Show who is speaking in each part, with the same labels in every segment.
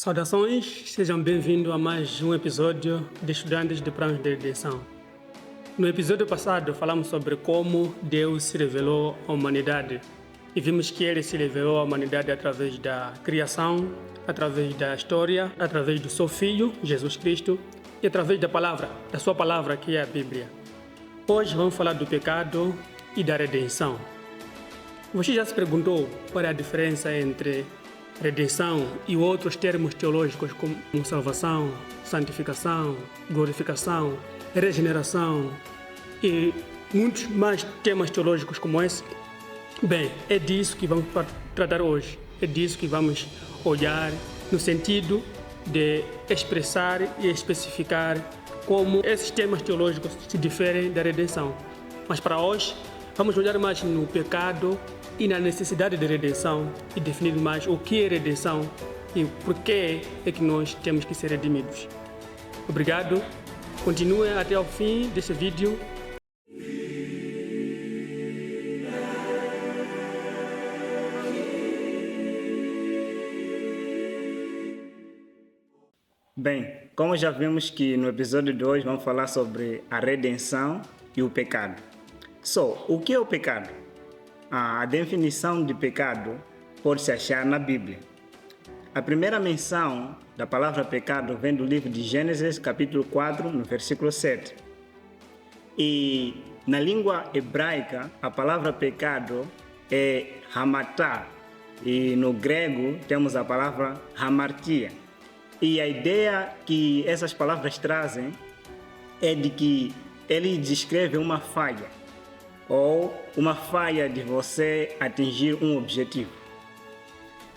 Speaker 1: Saudações, sejam bem-vindos a mais um episódio de Estudantes de Planos de Redenção. No episódio passado falamos sobre como Deus se revelou à humanidade e vimos que Ele se revelou à humanidade através da criação, através da história, através do seu Filho, Jesus Cristo, e através da sua palavra que é a Bíblia. Hoje vamos falar do pecado e da redenção. Você já se perguntou qual é a diferença entre redenção e outros termos teológicos como salvação, santificação, glorificação, regeneração e muitos mais temas teológicos como esse? Bem, é disso que vamos tratar hoje. É disso que vamos olhar no sentido de expressar e especificar como esses temas teológicos se diferem da redenção. Mas para hoje, vamos olhar mais no pecado e na necessidade de redenção e definir mais o que é redenção e por que é que nós temos que ser redimidos. Obrigado. Continue até o fim desse vídeo.
Speaker 2: Bem, como já vimos que no episódio de hoje vamos falar sobre a redenção e o pecado. O que é o pecado? A definição de pecado pode se achar na Bíblia. A primeira menção da palavra pecado vem do livro de Gênesis, capítulo 4, no versículo 7. E na língua hebraica, a palavra pecado é hamatá, e no grego temos a palavra hamartia. E a ideia que essas palavras trazem é de que ele descreve uma falha, ou uma falha de você atingir um objetivo.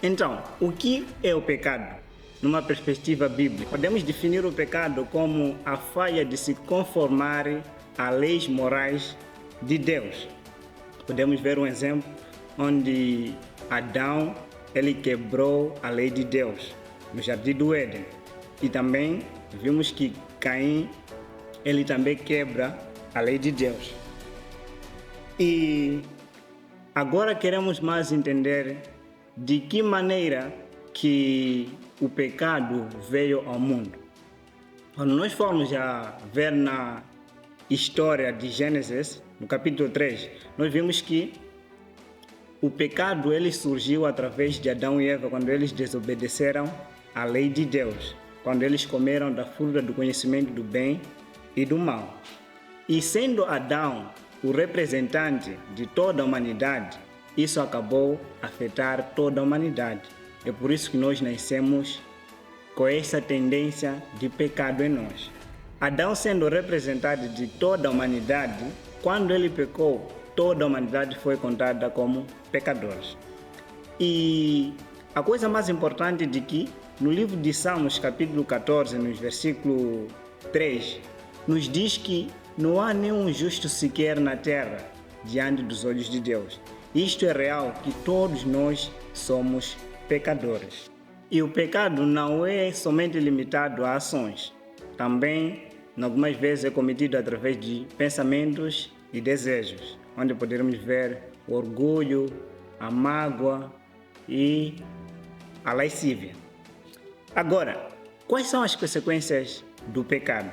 Speaker 2: Então, o que é o pecado? Numa perspectiva bíblica, podemos definir o pecado como a falha de se conformar a leis morais de Deus. Podemos ver um exemplo onde Adão ele quebrou a lei de Deus no Jardim do Éden. E também vimos que Caim ele também quebra a lei de Deus. E agora queremos mais entender de que maneira que o pecado veio ao mundo. Quando nós formos a ver na história de Gênesis, no capítulo 3, nós vimos que o pecado ele surgiu através de Adão e Eva quando eles desobedeceram à lei de Deus, quando eles comeram da fruta do conhecimento do bem e do mal. E sendo Adão o representante de toda a humanidade, isso acabou afetar toda a humanidade. É por isso que nós nascemos com essa tendência de pecado em nós. Adão sendo representante de toda a humanidade, quando ele pecou, toda a humanidade foi contada como pecadores. E a coisa mais importante de que no livro de Salmos, capítulo 14, no versículo 3, nos diz que não há nenhum justo sequer na terra diante dos olhos de Deus. Isto é real, que todos nós somos pecadores. E o pecado não é somente limitado a ações. Também, algumas vezes, é cometido através de pensamentos e desejos, onde poderemos ver o orgulho, a mágoa e a lascívia. Agora, quais são as consequências do pecado?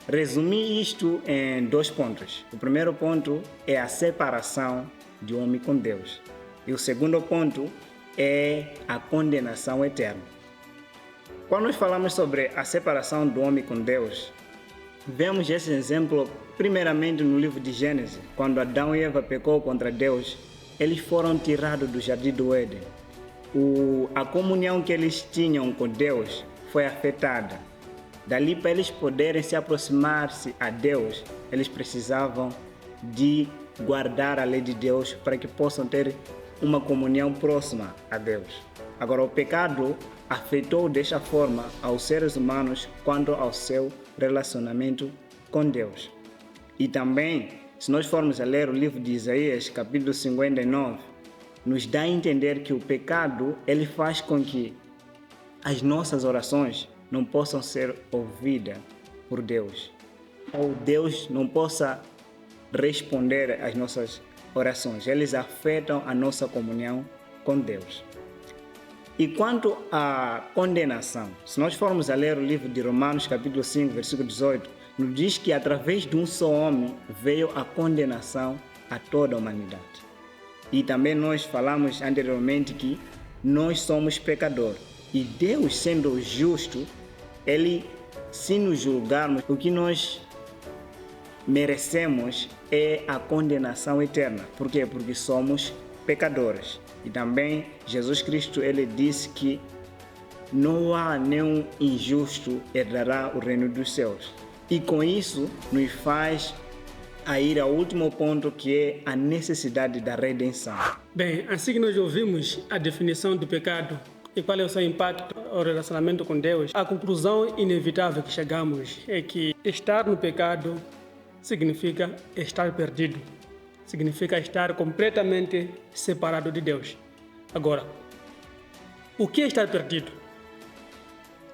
Speaker 2: Resumi isto em 2 pontos. O primeiro ponto é a separação de homem com Deus. E o segundo ponto é a condenação eterna. Quando nós falamos sobre a separação do homem com Deus, vemos esse exemplo primeiramente no livro de Gênesis, quando Adão e Eva pecou contra Deus, eles foram tirados do Jardim do Éden. A comunhão que eles tinham com Deus foi afetada. Dali, para eles poderem se aproximar-se a Deus, eles precisavam de guardar a lei de Deus para que possam ter uma comunhão próxima a Deus. Agora, o pecado afetou desta forma aos seres humanos quanto ao seu relacionamento com Deus. E também, se nós formos a ler o livro de Isaías, capítulo 59, nos dá a entender que o pecado ele faz com que as nossas orações não possam ser ouvidas por Deus, ou Deus não possa responder às nossas orações. Eles afetam a nossa comunhão com Deus. E quanto à condenação, se nós formos a ler o livro de Romanos, capítulo 5, versículo 18, nos diz que através de um só homem veio a condenação a toda a humanidade. E também nós falamos anteriormente que nós somos pecadores. E Deus, sendo justo, Ele, se nos julgarmos, o que nós merecemos é a condenação eterna. Por quê? Porque somos pecadores. E também Jesus Cristo, Ele disse que não há nenhum injusto herdará o reino dos céus. E com isso nos faz a ir ao último ponto, que é a necessidade da redenção.
Speaker 1: Bem, assim que nós ouvimos a definição do pecado e qual é o seu impacto ao relacionamento com Deus, a conclusão inevitável que chegamos é que estar no pecado significa estar perdido. Significa estar completamente separado de Deus. Agora, o que é estar perdido?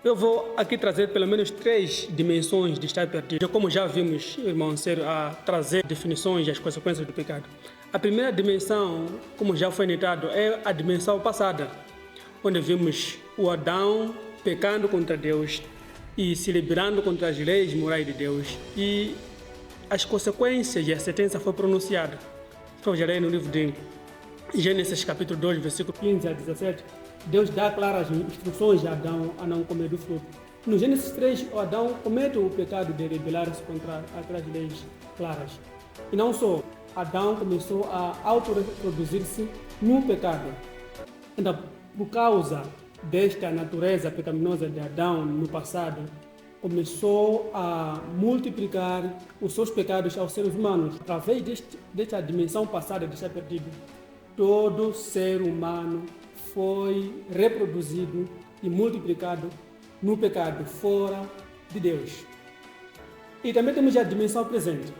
Speaker 1: Eu vou aqui trazer pelo menos 3 dimensões de estar perdido. Como já vimos, irmão Ciro, a trazer definições e as consequências do pecado. A primeira dimensão, como já foi notado, é a dimensão passada, onde vimos o Adão pecando contra Deus e se liberando contra as leis morais de Deus. E as consequências e a sentença foi pronunciada. Estou já lendo no livro de Gênesis capítulo 2, versículo 15 a 17. Deus dá claras instruções a Adão a não comer do fruto. No Gênesis 3, o Adão comete o pecado de rebelar-se contra aquelas leis claras. E não só, Adão começou a autorreproduzir-se no pecado. Então, por causa desta natureza pecaminosa de Adão no passado, começou a multiplicar os seus pecados aos seres humanos. Através desta dimensão passada de estar perdido, todo ser humano foi reproduzido e multiplicado no pecado, fora de Deus. E também temos a dimensão presente.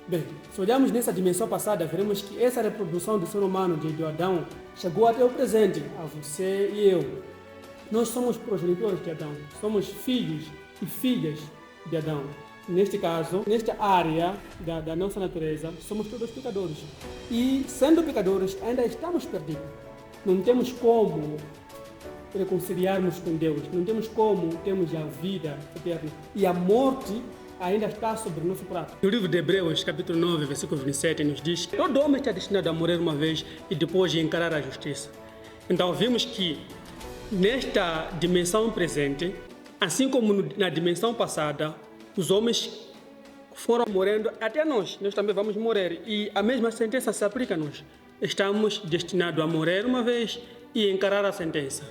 Speaker 1: Bem, se olharmos nessa dimensão passada, veremos que essa reprodução do ser humano de Adão chegou até o presente, a você e eu. Nós somos progenitores de Adão, somos filhos e filhas de Adão. Neste caso, nesta área da nossa natureza, somos todos pecadores. E, sendo pecadores, ainda estamos perdidos. Não temos como reconciliarmos com Deus, não temos como termos a vida eterna. E a morte ainda está sobre o nosso prato. No livro de Hebreus, capítulo 9, versículo 27, nos diz que todo homem está destinado a morrer uma vez e depois de encarar a justiça. Então, vimos que nesta dimensão presente, assim como na dimensão passada, os homens foram morrendo até nós também vamos morrer. E a mesma sentença se aplica a nós. Estamos destinados a morrer uma vez e encarar a sentença.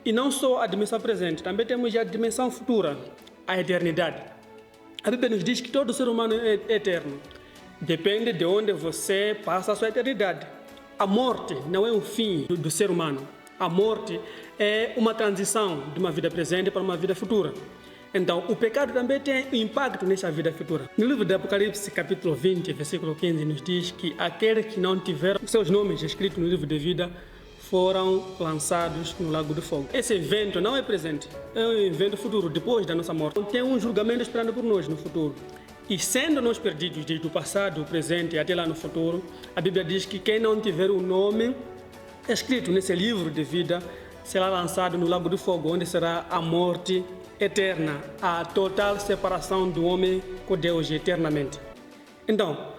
Speaker 1: E não só a dimensão presente, também temos a dimensão futura, a eternidade. A Bíblia nos diz que todo ser humano é eterno. Depende de onde você passa a sua eternidade. A morte não é o fim do ser humano. A morte é uma transição de uma vida presente para uma vida futura. Então, o pecado também tem impacto nessa vida futura. No livro de Apocalipse, capítulo 20, versículo 15, nos diz que aqueles que não tiveram seus nomes escritos no livro de vida foram lançados no lago do fogo. Esse evento não é presente, é um evento futuro, depois da nossa morte. Tem um julgamento esperando por nós no futuro. E sendo nós perdidos desde o passado, o presente e até lá no futuro, a Bíblia diz que quem não tiver o nome escrito nesse livro de vida será lançado no lago do fogo, onde será a morte eterna, a total separação do homem com Deus eternamente. Então,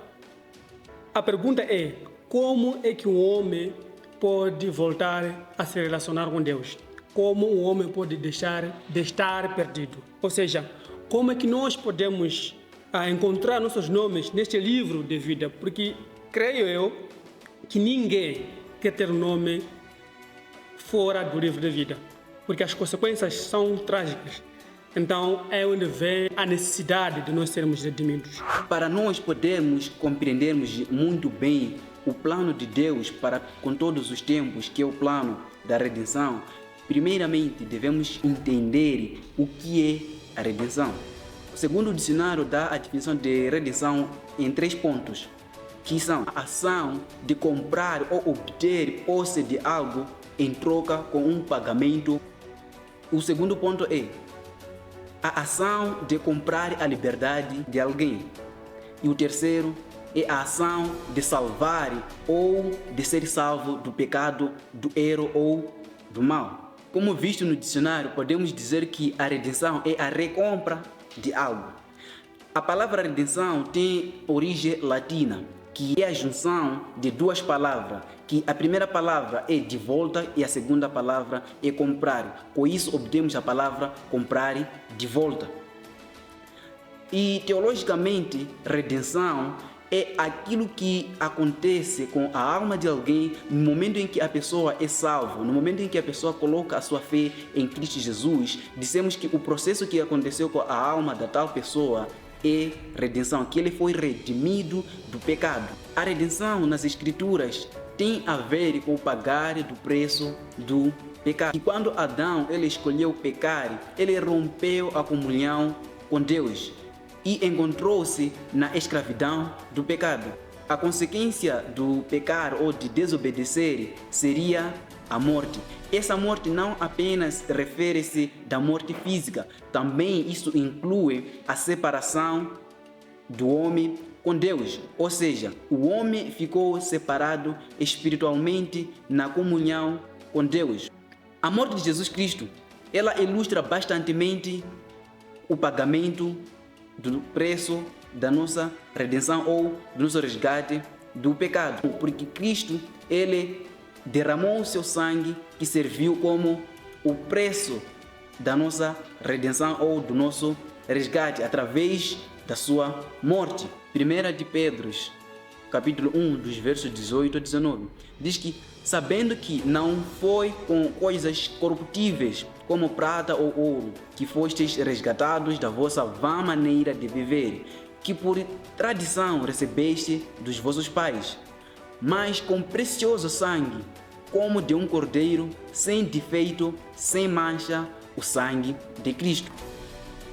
Speaker 1: a pergunta é: como é que o homem pode voltar a se relacionar com Deus? Como o homem pode deixar de estar perdido? Ou seja, como é que nós podemos encontrar nossos nomes neste livro de vida? Porque creio eu que ninguém quer ter nome fora do livro de vida, porque as consequências são trágicas. Então é onde vem a necessidade de nós sermos redimidos.
Speaker 3: Para nós podermos compreendermos muito bem o plano de Deus para com todos os tempos, que é o plano da redenção, primeiramente devemos entender o que é a redenção. Segundo o dicionário dá a definição de redenção em 3 pontos, que são a ação de comprar ou obter posse de algo em troca com um pagamento. O segundo ponto é a ação de comprar a liberdade de alguém. E o terceiro é a ação de salvar ou de ser salvo do pecado, do erro ou do mal. Como visto no dicionário, podemos dizer que a redenção é a recompra de algo. A palavra redenção tem origem latina, que é a junção de duas palavras, que a primeira palavra é de volta e a segunda palavra é comprar. Com isso obtemos a palavra comprar de volta. E teologicamente, redenção é aquilo que acontece com a alma de alguém no momento em que a pessoa é salva, no momento em que a pessoa coloca a sua fé em Cristo Jesus. Dissemos que o processo que aconteceu com a alma da tal pessoa é redenção, que ele foi redimido do pecado. A redenção nas Escrituras tem a ver com o pagar do preço do pecado. E quando Adão ele escolheu pecar, ele rompeu a comunhão com Deus e encontrou-se na escravidão do pecado. A consequência do pecar ou de desobedecer seria a morte. Essa morte não apenas refere-se da morte física, também isso inclui a separação do homem com Deus. Ou seja, o homem ficou separado espiritualmente na comunhão com Deus. A morte de Jesus Cristo, ela ilustra bastantemente o pagamento do preço da nossa redenção ou do nosso resgate do pecado. Porque Cristo, ele derramou o seu sangue que serviu como o preço da nossa redenção ou do nosso resgate através da sua morte. 1 de Pedro, capítulo 1, dos versos 18 a 19, diz que, sabendo que não foi com coisas corruptíveis, como prata ou ouro, que fostes resgatados da vossa vã maneira de viver, que por tradição recebeste dos vossos pais, mas com precioso sangue, como de um cordeiro, sem defeito, sem mancha, o sangue de Cristo.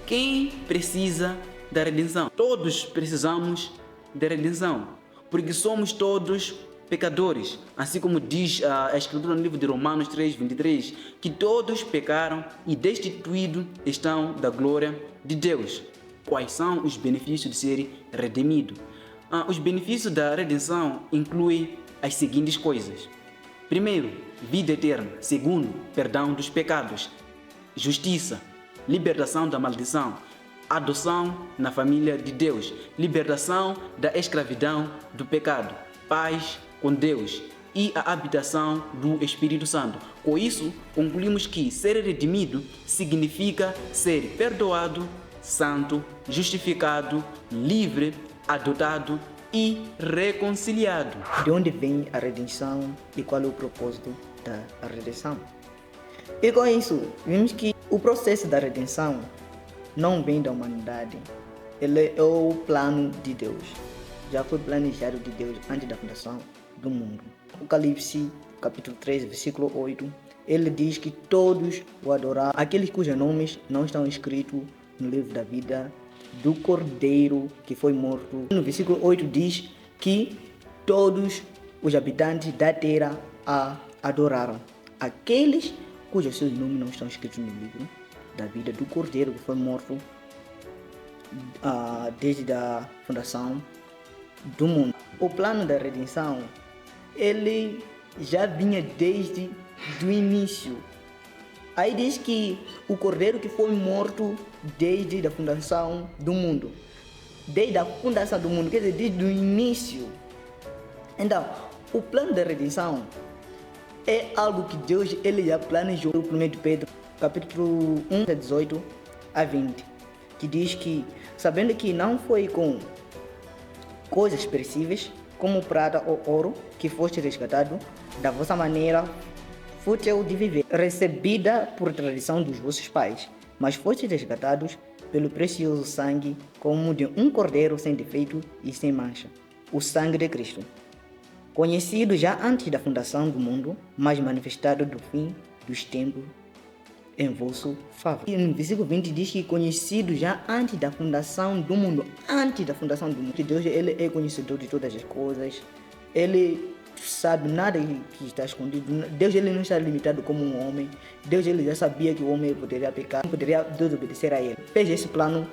Speaker 3: Quem precisa da redenção? Todos precisamos da redenção, porque somos todos pecadores, assim como diz a Escritura no livro de Romanos 3:23, que todos pecaram e destituídos estão da glória de Deus. Quais são os benefícios de ser redimido? Os benefícios da redenção incluem as seguintes coisas. Primeiro, vida eterna. Segundo, perdão dos pecados. Justiça, libertação da maldição, adoção na família de Deus, libertação da escravidão do pecado, paz com Deus e a habitação do Espírito Santo. Com isso, concluímos que ser redimido significa ser perdoado, santo, justificado, livre, adotado e reconciliado.
Speaker 4: De onde vem a redenção e qual é o propósito da redenção? E com isso, vimos que o processo da redenção não vem da humanidade, ele é o plano de Deus. Já foi planejado de Deus antes da fundação do mundo. Apocalipse, capítulo 3, versículo 8, ele diz que todos o adorar, aqueles cujos nomes não estão escritos no livro da vida do Cordeiro que foi morto. No versículo 8 diz que todos os habitantes da terra a adoraram. Aqueles cujos seus nomes não estão escritos no livro da vida do Cordeiro que foi morto desde a fundação do mundo. O plano da redenção, ele já vinha desde o início. Aí diz que o Cordeiro que foi morto desde a fundação do mundo. Desde a fundação do mundo, quer dizer, desde o início. Então, o plano da redenção é algo que Deus ele já planejou. 1 de Pedro, capítulo 1, 18 a 20, que diz que, sabendo que não foi com coisas perecíveis, como prata ou ouro, que foste resgatado da vossa maneira fútil de viver, recebida por tradição dos vossos pais, mas fostes resgatados pelo precioso sangue, como de um cordeiro sem defeito e sem mancha, o sangue de Cristo, conhecido já antes da fundação do mundo, mas manifestado do fim dos tempos em vosso favor. E no versículo 20 diz que conhecido já antes da fundação do mundo. Antes da fundação do mundo. Deus ele é conhecedor de todas as coisas. Ele sabe nada que está escondido. Deus ele não está limitado como um homem. Deus ele já sabia que o homem poderia pecar, poderia desobedecer a ele. Fez esse plano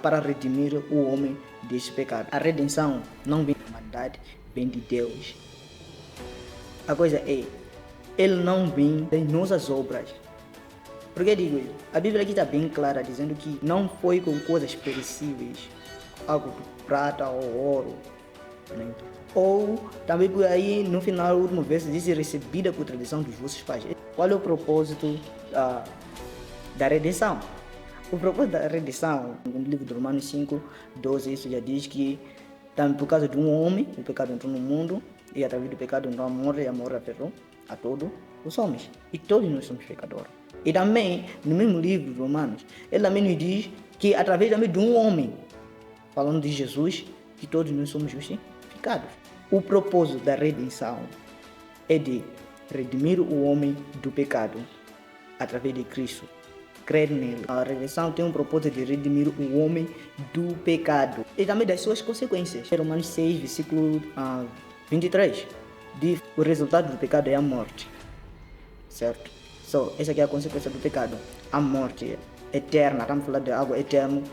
Speaker 4: para redimir o homem desse pecado. A redenção não vem da humanidade, vem de Deus. A coisa é, ele não vem das nossas obras. Por que digo isso? A Bíblia aqui está bem clara, dizendo que não foi com coisas perecíveis, algo de prata ou ouro, né? Ou também por aí, no final, o último verso diz: recebida por tradição dos vossos pais. Qual é o propósito da redenção? O propósito da redenção, no livro de Romanos 5, 12, isso já diz que também por causa de um homem, o pecado entrou no mundo, e através do pecado entrou a morte, e a morte afetou a todos os homens. E todos nós somos pecadores. E também, no mesmo livro de Romanos, ele também nos diz que através também de um homem, falando de Jesus, que todos nós somos justificados. O propósito da redenção é de redimir o homem do pecado através de Cristo. Crer nele. A redenção tem um propósito de redimir o homem do pecado e também das suas consequências. Romanos 6, versículo 23, diz: o resultado do pecado é a morte. Certo? Essa aqui é a consequência do pecado. A morte eterna. Estamos falando de algo eterno,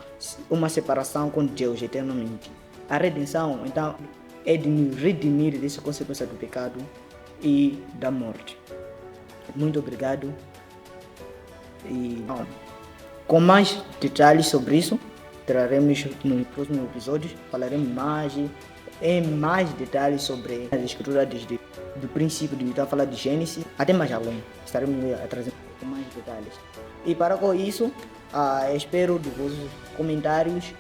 Speaker 4: uma separação com Deus eternamente. A redenção, então, é de nos redimir dessa consequência do pecado e da morte. Muito obrigado. E com mais detalhes sobre isso, traremos no próximo episódio. Falaremos mais detalhes sobre as escrituras desde do princípio de estar falando de Gênesis até mais além. Estaremos a trazer mais detalhes. E para com isso, espero de vossos comentários.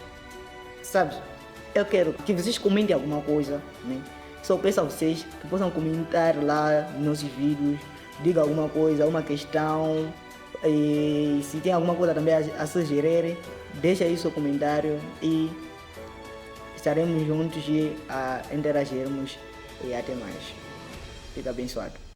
Speaker 4: Sabe, eu quero que vocês comentem alguma coisa, né? Só peço a vocês que possam comentar lá nos nossos vídeos, diga alguma coisa, uma questão, e se tem alguma coisa também a sugerir, deixa aí seu comentário e estaremos juntos e interagirmos, e até mais. Fica abençoado.